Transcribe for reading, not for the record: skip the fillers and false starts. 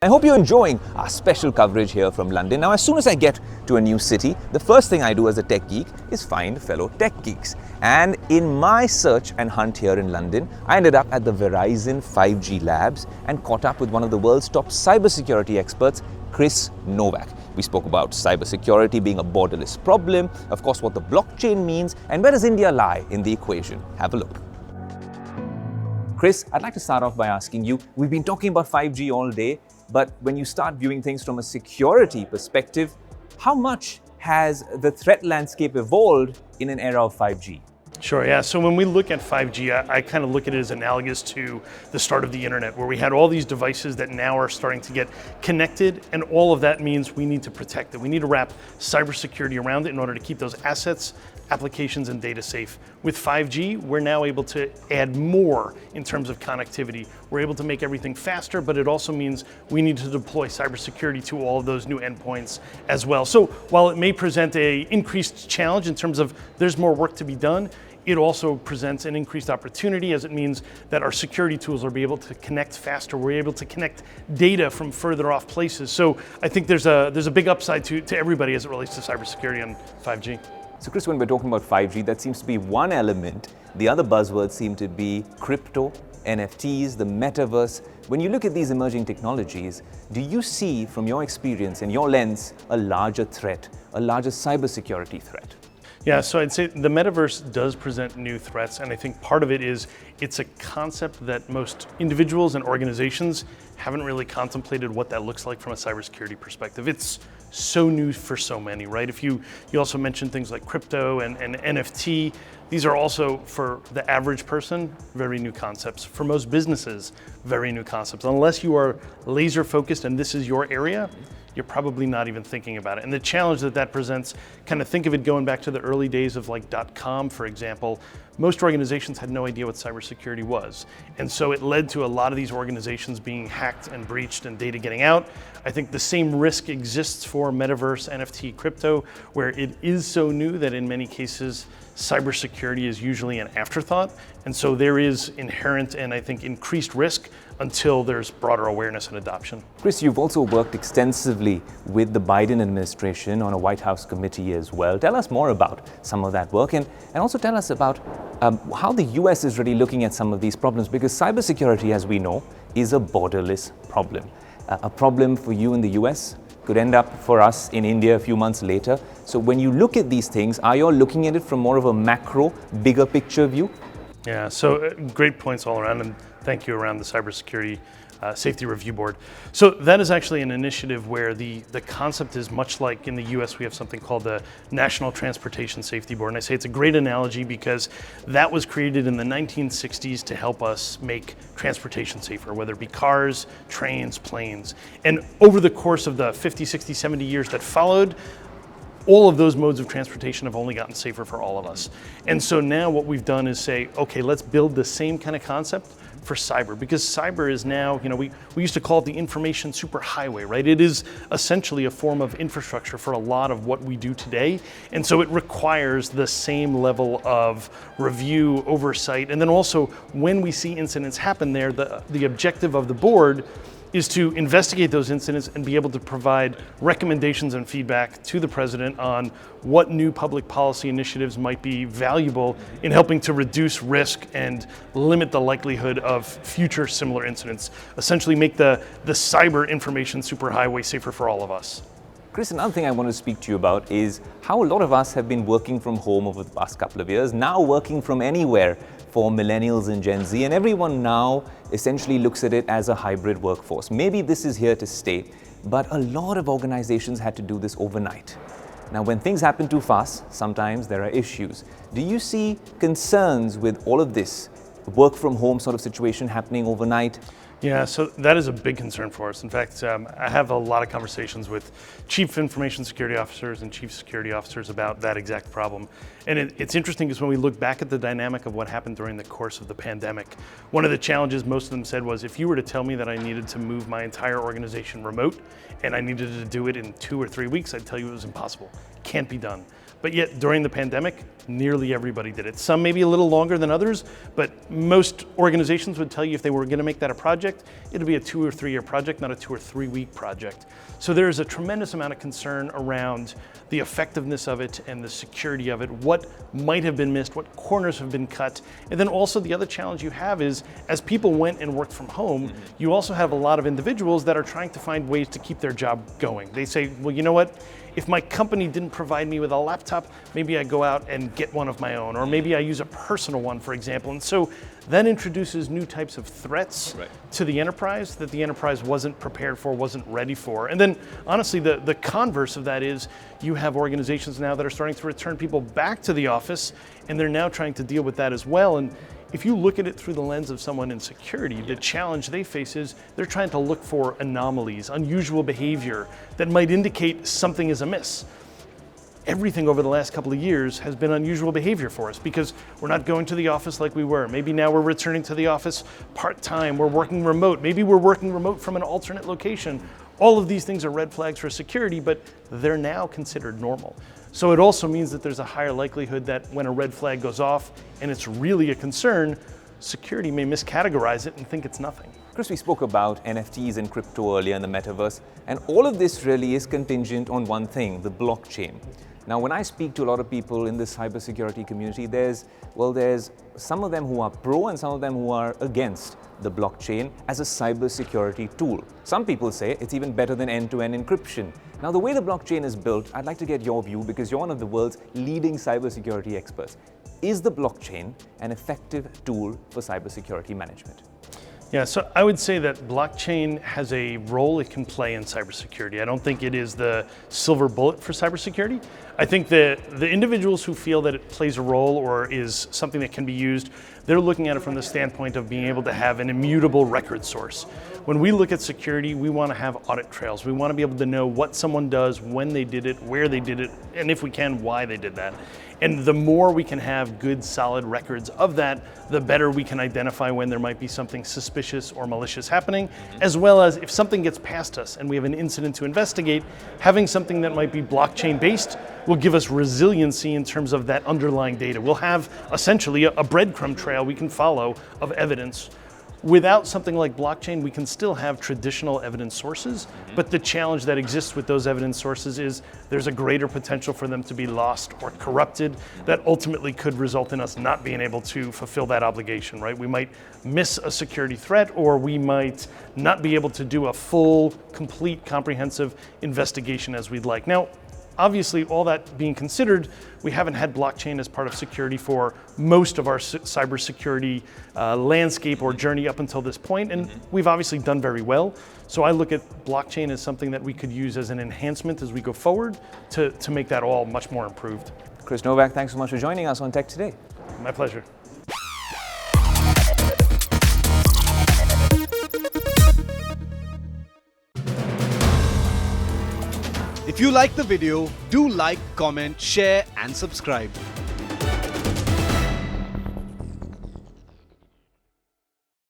I hope you're enjoying our special coverage here from London. Now, as soon as I get to a new city, the first thing I do as a tech geek is find fellow tech geeks. And in my search and hunt here in London, I ended up at the Verizon 5G labs and caught up with one of the world's top cybersecurity experts, Chris Novak. We spoke about cybersecurity being a borderless problem, of course, what the blockchain means, and where does India lie in the equation. Have a look. Chris, I'd like to start off by asking you, we've been talking about 5G all day, but when you start viewing things from a security perspective, how much has the threat landscape evolved in an era of 5G? Sure, yeah. So when we look at 5G, I kind of look at it as analogous to the start of the internet, where we had all these devices that now are starting to get connected, and all of that means we need to protect it. We need to wrap cybersecurity around it in order to keep those assets, applications, and data safe. With 5G, we're now able to add more in terms of connectivity. We're able to make everything faster, but it also means we need to deploy cybersecurity to all of those new endpoints as well. So while it may present an increased challenge in terms of there's more work to be done, it also presents an increased opportunity, as it means that our security tools are able to connect faster. We're able to connect data from further off places. So I think there's a big upside to everybody as it relates to cybersecurity on 5G. So Chris, when we're talking about 5G, that seems to be one element. The other buzzwords seem to be crypto, NFTs, the Metaverse. When you look at these emerging technologies, do you see, from your experience and your lens, a larger threat, a larger cybersecurity threat? Yeah, so I'd say the Metaverse does present new threats, and I think part of it is it's a concept that most individuals and organizations haven't really contemplated what that looks like from a cybersecurity perspective. It's so new for so many, right? If you also mentioned things like crypto and NFT, these are also, for the average person, very new concepts. For most businesses, very new concepts. Unless you are laser focused and this is your area, you're probably not even thinking about it. And the challenge that presents, kind of think of it going back to the early days of like .com, for example. Most organizations had no idea what cybersecurity was. And so it led to a lot of these organizations being hacked and breached and data getting out. I think the same risk exists for Metaverse, NFT, crypto, where it is so new that in many cases, cybersecurity is usually an afterthought. And so there is inherent and I think increased risk until there's broader awareness and adoption. Chris, you've also worked extensively with the Biden administration on a White House committee as well. Tell us more about some of that work and also tell us about how the US is really looking at some of these problems, because cybersecurity, as we know, is a borderless problem. A problem for you in the US could end up for us in India a few months later. So when you look at these things, are you looking at it from more of a macro, bigger picture view? Yeah, so great points all around, and thank you around the Cybersecurity Safety Review Board. So that is actually an initiative where the concept is much like in the US we have something called the National Transportation Safety Board. And I say it's a great analogy because that was created in the 1960s to help us make transportation safer, whether it be cars, trains, planes. And over the course of the 50, 60, 70 years that followed, all of those modes of transportation have only gotten safer for all of us. And so now what we've done is say, okay, let's build the same kind of concept for cyber, because cyber is now, we used to call it the information superhighway, right? It is essentially a form of infrastructure for a lot of what we do today. And so it requires the same level of review, oversight, and then also when we see incidents happen there, the objective of the board is to investigate those incidents and be able to provide recommendations and feedback to the president on what new public policy initiatives might be valuable in helping to reduce risk and limit the likelihood of future similar incidents. Essentially make the cyber information superhighway safer for all of us. Chris, another thing I want to speak to you about is how a lot of us have been working from home over the past couple of years, now working from anywhere for millennials and Gen Z, and everyone now essentially looks at it as a hybrid workforce. Maybe this is here to stay, but a lot of organizations had to do this overnight. Now, when things happen too fast, sometimes there are issues. Do you see concerns with all of this work from home sort of situation happening overnight? Yeah, so that is a big concern for us. In fact, I have a lot of conversations with chief information security officers and chief security officers about that exact problem. And it's interesting because when we look back at the dynamic of what happened during the course of the pandemic, one of the challenges most of them said was, if you were to tell me that I needed to move my entire organization remote and I needed to do it in 2 or 3 weeks, I'd tell you it was impossible. Can't be done. But yet during the pandemic, nearly everybody did it. Some maybe a little longer than others, but most organizations would tell you if they were going to make that a project, it'd be a 2 or 3 year project, not a 2 or 3 week project. So there's a tremendous amount of concern around the effectiveness of it and the security of it, what might have been missed, what corners have been cut. And then also the other challenge you have is, as people went and worked from home, you also have a lot of individuals that are trying to find ways to keep their job going. They say, well, you know what? If my company didn't provide me with a laptop, maybe I go out and get one of my own, or maybe I use a personal one, for example. And so that introduces new types of threats to the enterprise that the enterprise wasn't prepared for, wasn't ready for. And then honestly, the converse of that is you have organizations now that are starting to return people back to the office, and they're now trying to deal with that as well. And if you look at it through the lens of someone in security, the challenge they face is they're trying to look for anomalies, unusual behavior that might indicate something is amiss. Everything over the last couple of years has been unusual behavior for us because we're not going to the office like we were. Maybe now we're returning to the office part-time, we're working remote, maybe we're working remote from an alternate location. All of these things are red flags for security, but they're now considered normal. So it also means that there's a higher likelihood that when a red flag goes off and it's really a concern, security may miscategorize it and think it's nothing. Chris, we spoke about NFTs and crypto earlier in the metaverse, and all of this really is contingent on one thing, the blockchain. Now, when I speak to a lot of people in the cybersecurity community, there's some of them who are pro and some of them who are against the blockchain as a cybersecurity tool. Some people say it's even better than end-to-end encryption. Now, the way the blockchain is built, I'd like to get your view because you're one of the world's leading cybersecurity experts. Is the blockchain an effective tool for cybersecurity management? Yeah, so I would say that blockchain has a role it can play in cybersecurity. I don't think it is the silver bullet for cybersecurity. I think that the individuals who feel that it plays a role or is something that can be used, they're looking at it from the standpoint of being able to have an immutable record source. When we look at security, we want to have audit trails. We want to be able to know what someone does, when they did it, where they did it, and if we can, why they did that. And the more we can have good, solid records of that, the better we can identify when there might be something suspicious or malicious happening, as well as if something gets past us and we have an incident to investigate, having something that might be blockchain-based will give us resiliency in terms of that underlying data. We'll have essentially a breadcrumb trail we can follow of evidence. Without something like blockchain, we can still have traditional evidence sources, but the challenge that exists with those evidence sources is there's a greater potential for them to be lost or corrupted that ultimately could result in us not being able to fulfill that obligation, right? We might miss a security threat, or we might not be able to do a full, complete, comprehensive investigation as we'd like. Now, obviously, all that being considered, we haven't had blockchain as part of security for most of our cybersecurity landscape or journey up until this point, and we've obviously done very well. So I look at blockchain as something that we could use as an enhancement as we go forward to make that all much more improved. Chris Novak, thanks so much for joining us on Tech Today. My pleasure. If you like the video, do like, comment, share and subscribe.